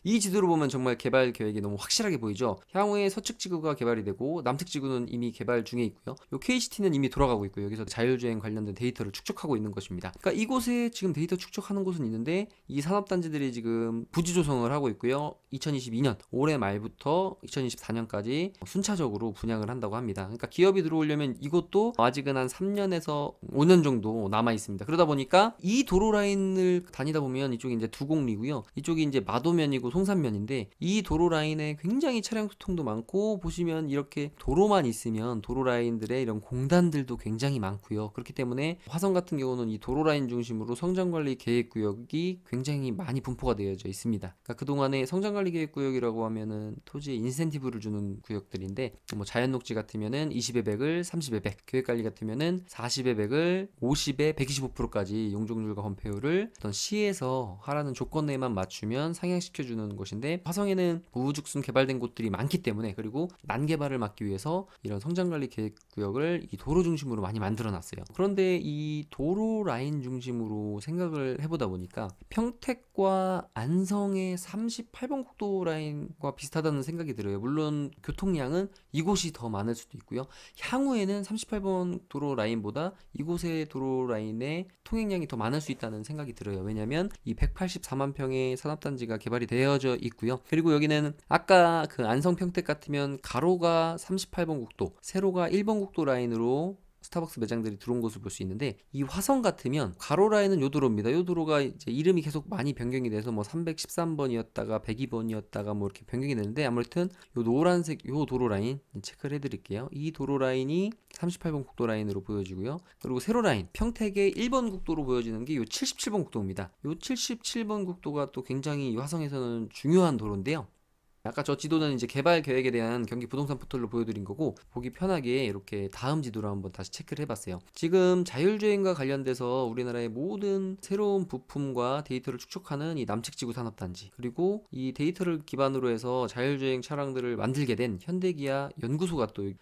이 지도를 보면 정말 개발 계획이 너무 확실하게 보이죠. 향후에 서측 지구가 개발이 되고 남측 지구는 이미 개발 중에 있고요. 요 KCT는 이미 돌아가고 있고요. 여기서 자율주행 관련된 데이터를 축적하고 있는 것입니다. 그러니까 이곳에 지금 데이터 축적하는 곳은 있는데 이 산업단지들이 지금 부지 조성을 하고 있고요. 2022년 올해 말부터 2024년까지 순차적으로 분양을 한다고 합니다. 그러니까 기업이 들어오려면 이것도 아직은 한 3년에서 5년 정도 남아 있습니다. 그러다 보니까 이 도로 라인을 다니다 보면 이쪽이 이제 두곡리고요. 이쪽이 이제 마도면이고 송산면인데 이 도로 라인에 굉장히 차량 소통도 많고 보시면 이렇게 도로만 있으면 도로 라인들의 이런 공단들도 굉장히 많고요. 그렇기 때문에 화성 같은 경우는 이 도로 라인 중심으로 성장관리 계획구역이 굉장히 많이 분포가 되어져 있습니다. 그러니까 그동안에 성장관리 계획구역이라고 하면은 토지에 인센티브를 주는 구역들인데 뭐 자연녹지 같으면은 20에 100을 30에 100, 계획관리 같으면은 40에 100을 50에 125%까지 용적률과 건폐율을 어떤 시에서 하라는 조건에만 맞추면 상향시켜주는 곳인데 화성에는 우후죽순 개발된 곳들이 많기 때문에 그리고 난개발을 막기 위해서 이런 성장관리 계획구역을 이 도로 중심으로 많이 만들어 놨어요. 그런데 이 도로 라인 중심으로 생각을 해보다 보니까 평택과 안성의 38번 국도 라인과 비슷하다는 생각이 들어요. 물론 교통량은 이곳이 더 많을 수도 있고요. 향후에는 38번 도로 라인보다 이곳의 도로 라인의 통행량이 더 많을 수 있다는 생각이 들어요. 왜냐하면 이 184만 평의 산업단지가 개발이 되어져 있고요. 그리고 여기는 아까 그 안성 평택 같으면 가로가 38번 국도, 세로가 1번 국도 라인으로 스타벅스 매장들이 들어온 것을 볼 수 있는데 이 화성 같으면 가로 라인은 요 도로입니다. 요 도로가 이제 이름이 계속 많이 변경이 돼서 뭐 313번이었다가 102번이었다가 뭐 이렇게 변경이 되는데 아무튼 요 노란색 요 도로 라인 체크를 해드릴게요. 이 도로 라인이 38번 국도 라인으로 보여지고요. 그리고 세로 라인 평택의 1번 국도로 보여지는 게 요 77번 국도입니다. 요 77번 국도가 또 굉장히 화성에서는 중요한 도로인데요. 아까 저 지도는 이제 개발 계획에 대한 경기 부동산 포털로 보여드린 거고 보기 편하게 이렇게 다음 지도로 한번 다시 체크를 해봤어요. 지금 자율주행과 관련돼서 우리나라의 모든 새로운 부품과 데이터를 축적하는 이 남측 지구 산업단지 그리고 이 데이터를 기반으로 해서 자율주행 차량들을 만들게 된 현대기아 연구소가 또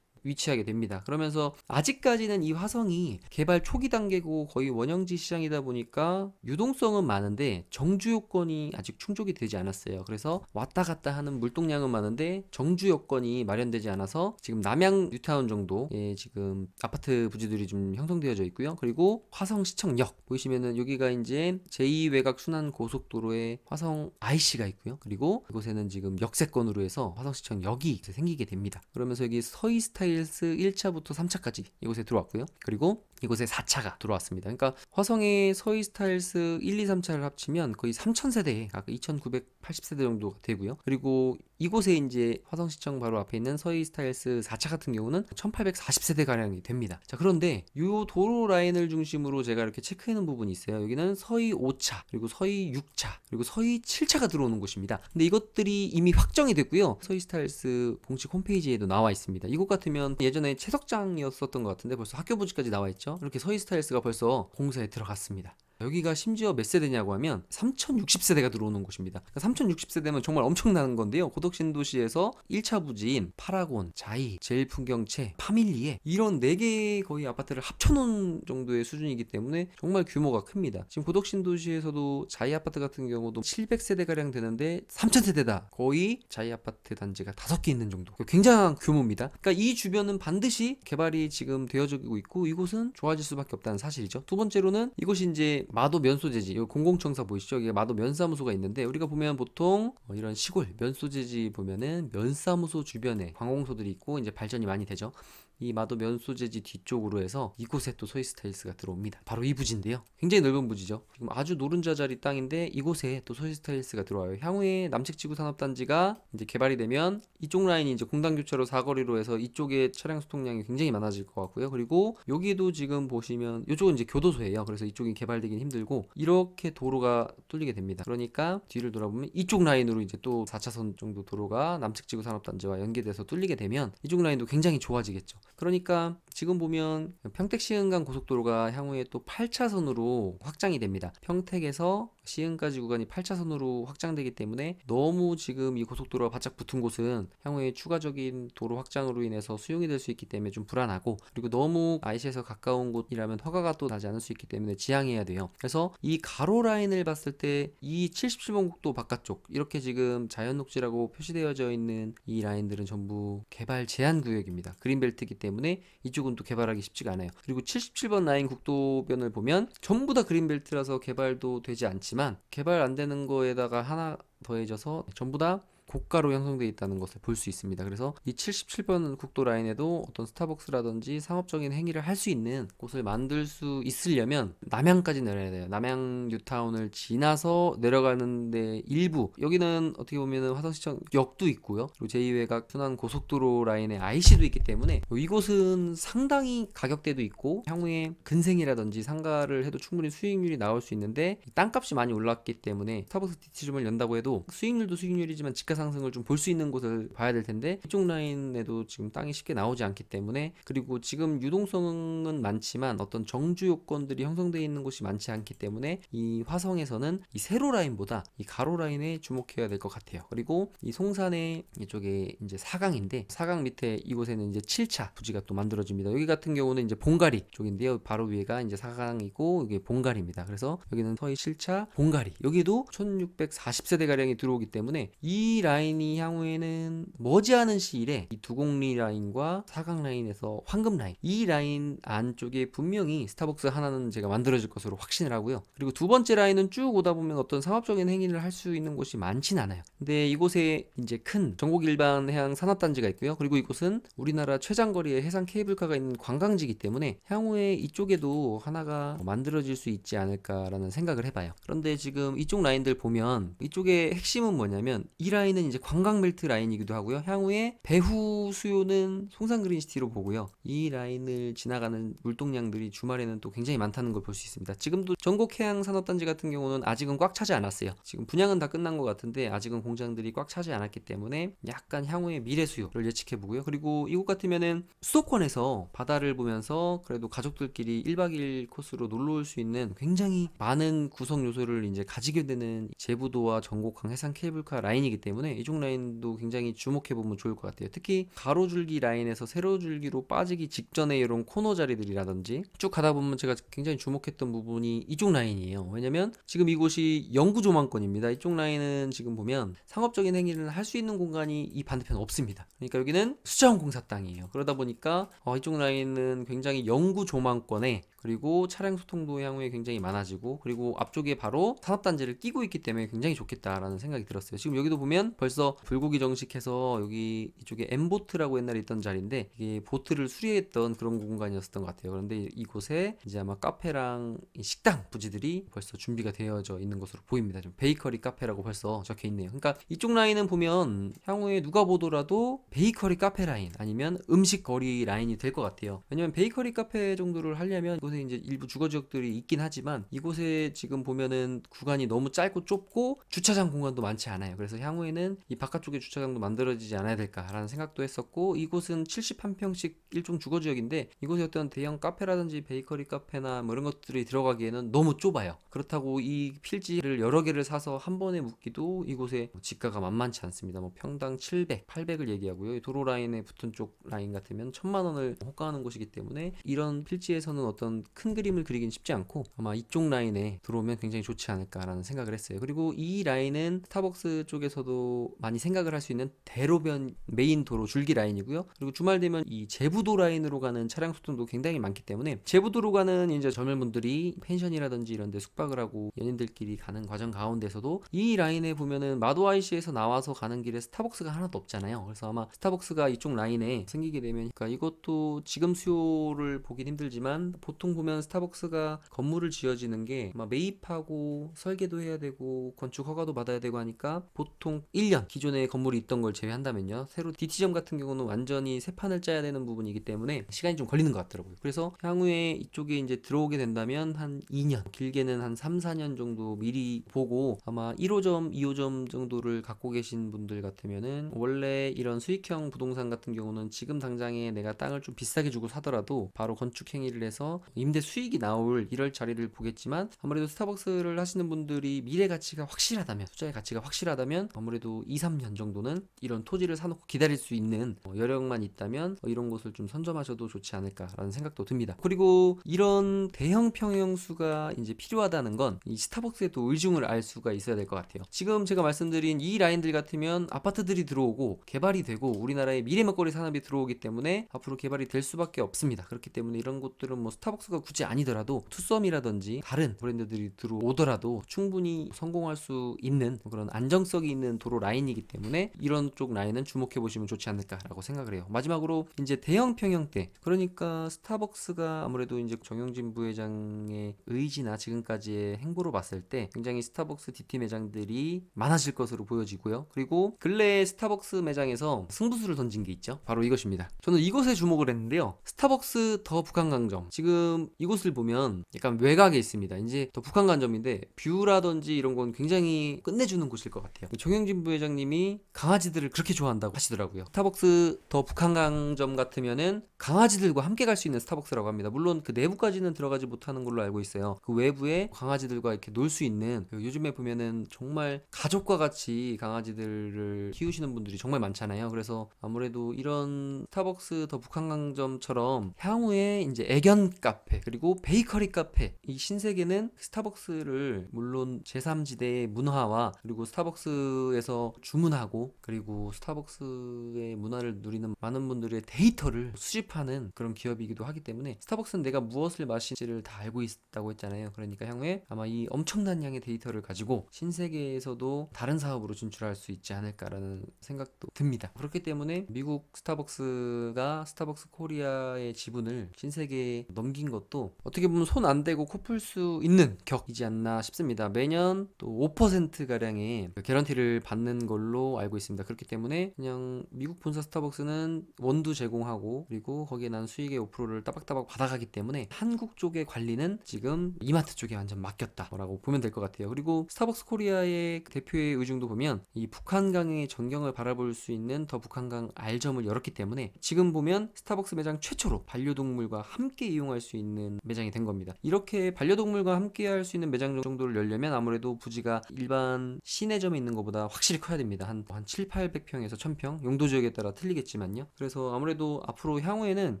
위치하게 됩니다. 그러면서 아직까지는 이 화성이 개발 초기 단계고 거의 원형지 시장이다 보니까 유동성은 많은데 정주 요건이 아직 충족이 되지 않았어요. 그래서 왔다 갔다 하는 물동량은 많은데 정주 요건이 마련되지 않아서 지금 남양 뉴타운 정도의 지금 아파트 부지들이 좀 형성되어져 있고요. 그리고 화성시청역 보시면은 여기가 이제 제2외곽 순환 고속도로의 화성 IC가 있고요. 그리고 이곳에는 지금 역세권으로 해서 화성시청역이 생기게 됩니다. 그러면서 여기 서희 스타일스 1차부터 3차까지 이곳에 들어왔고요. 그리고 이곳에 4차가 들어왔습니다. 그러니까 화성의 서희 스타일스 1, 2, 3차를 합치면 거의 3000세대, 아까 2980세대 정도가 되고요. 그리고 이곳에 이제 화성시청 바로 앞에 있는 서희 스타일스 4차 같은 경우는 1840세대 가량이 됩니다. 자, 그런데 이 도로 라인을 중심으로 제가 이렇게 체크해놓은 부분이 있어요. 여기는 서희 5차, 그리고 서희 6차, 그리고 서희 7차가 들어오는 곳입니다. 근데 이것들이 이미 확정이 됐고요. 서희 스타일스 공식 홈페이지에도 나와 있습니다. 이곳 같으면 예전에 채석장이었었던 것 같은데 벌써 학교 부지까지 나와 있죠. 이렇게 서희 스타일스가 벌써 공사에 들어갔습니다. 여기가 심지어 몇 세대냐고 하면 3060세대가 들어오는 곳입니다. 그러니까 3060세대면 정말 엄청난 건데요. 고덕신도시에서 1차 부지인 파라곤, 자이, 제일풍경채, 파밀리에 이런 4개의 거의 아파트를 합쳐놓은 정도의 수준이기 때문에 정말 규모가 큽니다. 지금 고덕신도시에서도 자이 아파트 같은 경우도 700세대가량 되는데 3000세대다. 거의 자이 아파트 단지가 5개 있는 정도. 굉장한 규모입니다. 그러니까 이 주변은 반드시 개발이 지금 되어지고 있고 이곳은 좋아질 수밖에 없다는 사실이죠. 두 번째로는 이곳이 이제 마도 면소재지, 여기 공공청사 보이시죠? 이게 마도 면사무소가 있는데 우리가 보면 보통 이런 시골 면소재지 보면은 면사무소 주변에 관공서들이 있고 이제 발전이 많이 되죠. 이 마도 면 소재지 뒤쪽으로 해서 이곳에 또 소이스타일스가 들어옵니다. 바로 이 부지인데요. 굉장히 넓은 부지죠. 지금 아주 노른자 자리 땅인데 이곳에 또 소이스타일스가 들어와요. 향후에 남측지구 산업단지가 이제 개발이 되면 이쪽 라인이 이제 공단교차로 사거리로 해서 이쪽에 차량 수통량이 굉장히 많아질 것 같고요. 그리고 여기도 지금 보시면 이쪽은 이제 교도소예요. 그래서 이쪽이 개발되긴 힘들고 이렇게 도로가 뚫리게 됩니다. 그러니까 뒤를 돌아보면 이쪽 라인으로 이제 또 4차선 정도 도로가 남측지구 산업단지와 연계돼서 뚫리게 되면 이쪽 라인도 굉장히 좋아지겠죠. 그러니까 지금 보면 평택 시흥간 고속도로가 향후에 또 8차선으로 확장이 됩니다. 평택에서 시흥까지 구간이 8차선으로 확장되기 때문에 너무 지금 이 고속도로가 바짝 붙은 곳은 향후에 추가적인 도로 확장으로 인해서 수용이 될 수 있기 때문에 좀 불안하고, 그리고 너무 IC에서 가까운 곳이라면 허가가 또 나지 않을 수 있기 때문에 지양해야 돼요. 그래서 이 가로 라인을 봤을 때 이 77번 국도 바깥쪽 이렇게 지금 자연녹지라고 표시되어져 있는 이 라인들은 전부 개발 제한 구역입니다. 그린벨트이기 때문에 이쪽은 또 개발하기 쉽지가 않아요. 그리고 77번 라인 국도변을 보면 전부 다 그린벨트라서 개발도 되지 않지만 개발 안 되는 거에다가 하나 더해져서 전부 다 고가로 형성되어 있다는 것을 볼 수 있습니다. 그래서 이 77번 국도 라인에도 어떤 스타벅스라든지 상업적인 행위를 할 수 있는 곳을 만들 수 있으려면 남양까지 내려야 돼요. 남양 뉴타운을 지나서 내려가는데 일부, 여기는 어떻게 보면 화성시청 역도 있고요. 그리고 제2외곽 순환 고속도로 라인에 IC도 있기 때문에 이곳은 상당히 가격대도 있고 향후에 근생이라든지 상가를 해도 충분히 수익률이 나올 수 있는데 땅값이 많이 올랐기 때문에 스타벅스 디티즘을 연다고 해도 수익률도 수익률이지만 집가 상승을 좀 볼 수 있는 곳을 봐야 될 텐데 이쪽 라인에도 지금 땅이 쉽게 나오지 않기 때문에, 그리고 지금 유동성은 많지만 어떤 정주 요건들이 형성되어 있는 곳이 많지 않기 때문에 이 화성에서는 이 세로 라인보다 이 가로 라인에 주목해야 될 것 같아요. 그리고 이 송산의 이쪽에 이제 4강인데 4강 밑에 이곳에는 이제 7차 부지가 또 만들어집니다. 여기 같은 경우는 이제 봉가리 쪽인데요. 바로 위에가 이제 4강이고 이게 봉가리입니다. 그래서 여기는 서해 7차 봉가리, 여기도 1640세대 가량이 들어오기 때문에 이 라인이 향후에는 머지않은 시일에 이 두곡리 라인과 사강 라인에서 황금 라인, 이 라인 안쪽에 분명히 스타벅스 하나는 제가 만들어질 것으로 확신을 하고요. 그리고 두 번째 라인은 쭉 오다 보면 어떤 상업적인 행위를 할 수 있는 곳이 많진 않아요. 근데 이곳에 이제 큰 전국 일반 해양 산업단지가 있고요. 그리고 이곳은 우리나라 최장거리의 해상 케이블카가 있는 관광지이기 때문에 향후에 이쪽에도 하나가 만들어질 수 있지 않을까라는 생각을 해봐요. 그런데 지금 이쪽 라인들 보면 이쪽의 핵심은 뭐냐면 이 라인은 이제 관광벨트 라인이기도 하고요. 향후에 배후 수요는 송산 그린시티로 보고요. 이 라인을 지나가는 물동량들이 주말에는 또 굉장히 많다는 걸 볼 수 있습니다. 지금도 전국 해양 산업단지 같은 경우는 아직은 꽉 차지 않았어요. 지금 분양은 다 끝난 것 같은데 아직은 공장들이 꽉 차지 않았기 때문에 약간 향후의 미래 수요를 예측해 보고요. 그리고 이곳 같으면은 수도권에서 바다를 보면서 그래도 가족들끼리 1박 2일 코스로 놀러 올 수 있는 굉장히 많은 구성 요소를 이제 가지게 되는 제부도와 전곡항 해상 케이블카 라인이기 때문에 이쪽 라인도 굉장히 주목해 보면 좋을 것 같아요. 특히 가로줄기 라인에서 세로줄기로 빠지기 직전에 이런 코너 자리들이라든지 쭉 가다 보면 제가 굉장히 주목했던 부분이 이쪽 라인이에요. 왜냐면 지금 이곳이 영구 조망권입니다. 이쪽 라인은 지금 보면 상업적인 행위를 할 수 있는 공간이 이 반대편 없습니다. 그러니까 여기는 수자원공사 땅이에요. 그러다 보니까 이쪽 라인은 굉장히 영구 조망권에, 그리고 차량 소통도 향후에 굉장히 많아지고, 그리고 앞쪽에 바로 산업단지를 끼고 있기 때문에 굉장히 좋겠다라는 생각이 들었어요. 지금 여기도 보면 벌써 불고기 정식해서 여기 이쪽에 M보트라고 옛날에 있던 자리인데 이게 보트를 수리했던 그런 공간이었던 것 같아요. 그런데 이곳에 이제 아마 카페랑 식당 부지들이 벌써 준비가 되어져 있는 것으로 보입니다. 좀 베이커리 카페라고 벌써 적혀 있네요. 그러니까 이쪽 라인은 보면 향후에 누가 보더라도 베이커리 카페 라인 아니면 음식 거리 라인이 될 것 같아요. 왜냐면 베이커리 카페 정도를 하려면 이곳에 이제 일부 주거 지역들이 있긴 하지만 이곳에 지금 보면은 구간이 너무 짧고 좁고 주차장 공간도 많지 않아요. 그래서 향후에는 이 바깥쪽에 주차장도 만들어지지 않아야 될까라는 생각도 했었고, 이곳은 71평씩 일종 주거 지역인데 이곳에 어떤 대형 카페라든지 베이커리 카페나 뭐 이런 것들이 들어가기에는 너무 좁아요. 그렇다고 이 필지를 여러 개를 사서 한 번에 묻기도 이곳에 지가가 만만치 않습니다. 뭐 평당 700, 800을 얘기하고요. 도로 라인에 붙은 쪽 라인 같으면 1000만 원을 호가하는 곳이기 때문에 이런 필지에서는 어떤 큰 그림을 그리긴 쉽지 않고 아마 이쪽 라인에 들어오면 굉장히 좋지 않을까라는 생각을 했어요. 그리고 이 라인은 스타벅스 쪽에서도 아무래도 많이 생각을 할 수 있는 대로변 메인 도로 줄기 라인이고요. 그리고 주말 되면 이 제부도 라인으로 가는 차량 수통도 굉장히 많기 때문에 제부도로 가는 이제 젊은 분들이 펜션이라든지 이런 데 숙박을 하고 연인들끼리 가는 과정 가운데서도 이 라인에 보면은 마도 IC에서 나와서 가는 길에 스타벅스가 하나도 없잖아요. 그래서 아마 스타벅스가 이쪽 라인에 생기게 되면, 그러니까 이것도 지금 수요를 보긴 힘들지만 보통 보면 스타벅스가 건물을 지어지는 게 아마 매입하고 설계도 해야 되고 건축 허가도 받아야 되고 하니까 보통 1년 기존에 건물이 있던 걸 제외한다면요, 새로 DT점 같은 경우는 완전히 새 판을 짜야 되는 부분이기 때문에 시간이 좀 걸리는 것 같더라고요. 그래서 향후에 이쪽에 이제 들어오게 된다면 한 2년, 길게는 한 3, 4년 정도 미리 보고, 아마 1호점, 2호점 정도를 갖고 계신 분들 같으면은 원래 이런 수익형 부동산 같은 경우는 지금 당장에 내가 땅을 좀 비싸게 주고 사더라도 바로 건축 행위를 해서 임대 수익이 나올 이럴 자리를 보겠지만, 아무래도 스타벅스를 하시는 분들이 미래 가치가 확실하다면, 투자의 가치가 확실하다면 아무래도 2, 3년 정도는 이런 토지를 사놓고 기다릴 수 있는 여력만 있다면 이런 곳을 좀 선점하셔도 좋지 않을까라는 생각도 듭니다. 그리고 이런 대형 평형수가 이제 필요하다는 건 이 스타벅스의 또 의중을 알 수가 있어야 될 것 같아요. 지금 제가 말씀드린 이 라인들 같으면 아파트들이 들어오고 개발이 되고 우리나라의 미래 먹거리 산업이 들어오기 때문에 앞으로 개발이 될 수밖에 없습니다. 그렇기 때문에 이런 곳들은 뭐 스타벅스가 굳이 아니더라도 투썸이라든지 다른 브랜드들이 들어오더라도 충분히 성공할 수 있는 그런 안정성이 있는 도로 라인이기 때문에 이런 쪽 라인은 주목해 보시면 좋지 않을까라고 생각을 해요. 마지막으로 이제 대형 평형대, 그러니까 스타벅스가 아무래도 이제 정영진 부회장의 의지나 지금까지의 행보로 봤을 때 굉장히 스타벅스 DT 매장들이 많아질 것으로 보여지고요. 그리고 근래에 스타벅스 매장에서 승부수를 던진 게 있죠. 바로 이것입니다. 저는 이곳에 주목을 했는데요. 스타벅스 더 북한강점, 지금 이곳을 보면 약간 외곽에 있습니다. 이제 더 북한강점인데 뷰라든지 이런 건 굉장히 끝내주는 곳일 것 같아요. 정영진 부회장님이 강아지들을 그렇게 좋아한다고 하시더라고요. 스타벅스 더 북한강점 같으면은 강아지들과 함께 갈 수 있는 스타벅스라고 합니다. 물론 그 내부까지는 들어가지 못하는 걸로 알고 있어요. 그 외부에 강아지들과 이렇게 놀 수 있는, 요즘에 보면은 정말 가족과 같이 강아지들을 키우시는 분들이 정말 많잖아요. 그래서 아무래도 이런 스타벅스 더 북한강점처럼 향후에 이제 애견 카페 그리고 베이커리 카페, 이 신세계는 스타벅스를 물론 제3지대의 문화와 그리고 스타벅스에서 주문하고 그리고 스타벅스의 문화를 누리는 많은 분들의 데이터를 수집하는 그런 기업이기도 하기 때문에, 스타벅스는 내가 무엇을 마실지를 다 알고 있다고 했잖아요. 그러니까 향후에 아마 이 엄청난 양의 데이터를 가지고 신세계에서도 다른 사업으로 진출할 수 있지 않을까라는 생각도 듭니다. 그렇기 때문에 미국 스타벅스가 스타벅스 코리아의 지분을 신세계에 넘긴 것도 어떻게 보면 손 안 대고 코 풀 수 있는 격이지 않나 싶습니다. 매년 또 5%가량의 개런티를 받는 걸로 알고 있습니다. 그렇기 때문에 그냥 미국 본사 스타벅스는 원두 제공하고 그리고 거기에 난 수익의 5%를 따박따박 받아가기 때문에 한국 쪽의 관리는 지금 이마트 쪽에 완전 맡겼다라고 보면 될 것 같아요. 그리고 스타벅스 코리아의 대표의 의중도 보면 이 북한강의 전경을 바라볼 수 있는 더 북한강 R점을 열었기 때문에 지금 보면 스타벅스 매장 최초로 반려동물과 함께 이용할 수 있는 매장이 된 겁니다. 이렇게 반려동물과 함께 할 수 있는 매장 정도를 열려면 아무래도 부지가 일반 시내점에 있는 것보다 확실히 커야 됩니다. 한 7, 800평에서 1000평, 용도 지역에 따라 틀리겠지만요. 그래서 아무래도 앞으로 향후에는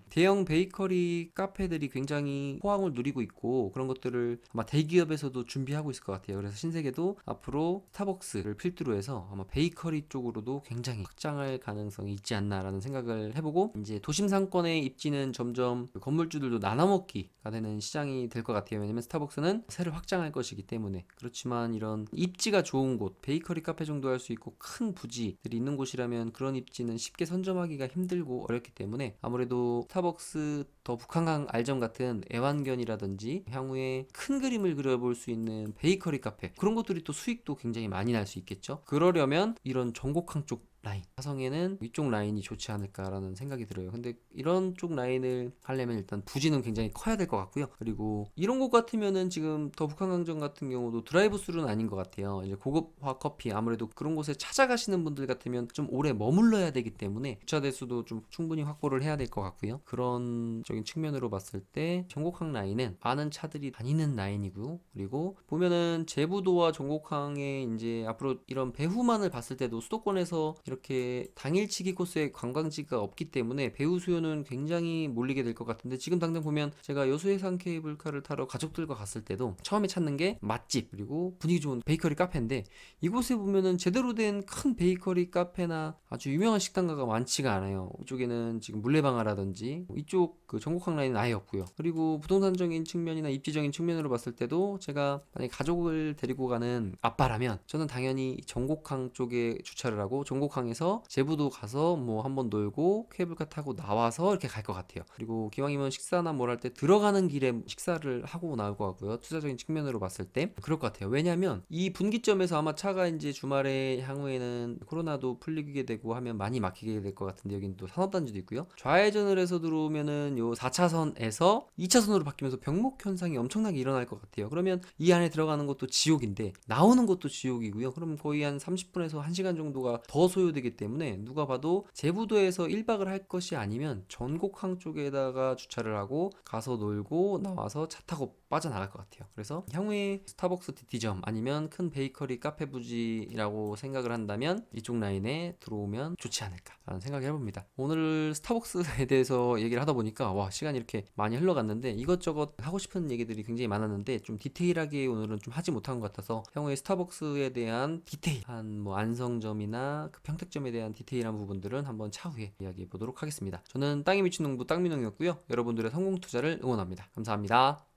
대형 베이커리 카페들이 굉장히 호황을 누리고 있고 그런 것들을 아마 대기업에서도 준비하고 있을 것 같아요. 그래서 신세계도 앞으로 스타벅스를 필두로 해서 아마 베이커리 쪽으로도 굉장히 확장할 가능성이 있지 않나라는 생각을 해보고, 이제 도심 상권의 입지는 점점 건물주들도 나눠먹기가 되는 시장이 될 것 같아요. 왜냐면 스타벅스는 새를 확장할 것이기 때문에. 그렇지만 이런 입지가 좋은 곳, 베이커리 카페 정도 할 수 있고 큰 부지들이 있는 곳이라면 그런 입지는 쉽게 선점하기가 힘들고 어렵기 때문에 아무래도 스타벅스 더 북한강 R점 같은 애완견이라든지 향후에 큰 그림을 그려볼 수 있는 베이커리 카페, 그런 것들이 또 수익도 굉장히 많이 날 수 있겠죠. 그러려면 이런 전곡항 쪽 라인, 화성에는 위쪽 라인이 좋지 않을까라는 생각이 들어요. 근데 이런 쪽 라인을 하려면 일단 부지는 굉장히 커야 될 것 같고요. 그리고 이런 곳 같으면은 지금 더 북한강점 같은 경우도 드라이브 스루는 아닌 것 같아요. 이제 고급화 커피, 아무래도 그런 곳에 찾아가시는 분들 같으면 좀 오래 머물러야 되기 때문에 주차 대수도 좀 충분히 확보를 해야 될 것 같고요. 그런 적인 측면으로 봤을 때 전곡항 라인은 많은 차들이 다니는 라인이고요. 그리고 보면은 제부도와 전곡항에 이제 앞으로 이런 배후만을 봤을 때도 수도권에서 이렇게 당일치기 코스에 관광지가 없기 때문에 배우 수요는 굉장히 몰리게 될 것 같은데, 지금 당장 보면 제가 여수해상 케이블카를 타러 가족들과 갔을 때도 처음에 찾는 게 맛집 그리고 분위기 좋은 베이커리 카페인데, 이곳에 보면은 제대로 된 큰 베이커리 카페나 아주 유명한 식당가가 많지가 않아요. 이쪽에는 지금 물레방아라든지 이쪽 그 전곡항 라인은 아예 없고요. 그리고 부동산적인 측면이나 입지적인 측면으로 봤을 때도 제가 만약에 가족을 데리고 가는 아빠라면 저는 당연히 전곡항 쪽에 주차를 하고 전곡항에서 제부도 가서 뭐 한번 놀고 케이블카 타고 나와서 이렇게 갈 것 같아요. 그리고 기왕이면 식사나 뭘 할 때 들어가는 길에 식사를 하고 나올 것 같고요. 투자적인 측면으로 봤을 때 그럴 것 같아요. 왜냐면 이 분기점에서 아마 차가 이제 주말에 향후에는 코로나도 풀리게 되고 하면 많이 막히게 될 것 같은데, 여긴 또 산업단지도 있고요. 좌회전을 해서 들어오면은 요 4차선에서 2차선으로 바뀌면서 병목 현상이 엄청나게 일어날 것 같아요. 그러면 이 안에 들어가는 것도 지옥인데 나오는 것도 지옥이고요. 그럼 거의 한 30분에서 1시간 정도가 더 소요되기 때문에 누가 봐도 제부도에서 1박을 할 것이 아니면 전곡항 쪽에다가 주차를 하고 가서 놀고 나와서 차 타고 빠져나갈 것 같아요. 그래서 향후에 스타벅스 DT점 아니면 큰 베이커리 카페 부지라고 생각을 한다면 이쪽 라인에 들어오면 좋지 않을까 라는 생각을 해봅니다. 오늘 스타벅스에 대해서 얘기를 하다 보니까 와, 시간이 이렇게 많이 흘러갔는데 이것저것 하고 싶은 얘기들이 굉장히 많았는데 좀 디테일하게 오늘은 좀 하지 못한 것 같아서, 향후에 스타벅스에 대한 디테일한 뭐 안성점이나 그 평택점에 대한 디테일한 부분들은 한번 차후에 이야기해 보도록 하겠습니다. 저는 땅에 미친 농부 땅민홍이었고요. 여러분들의 성공 투자를 응원합니다. 감사합니다.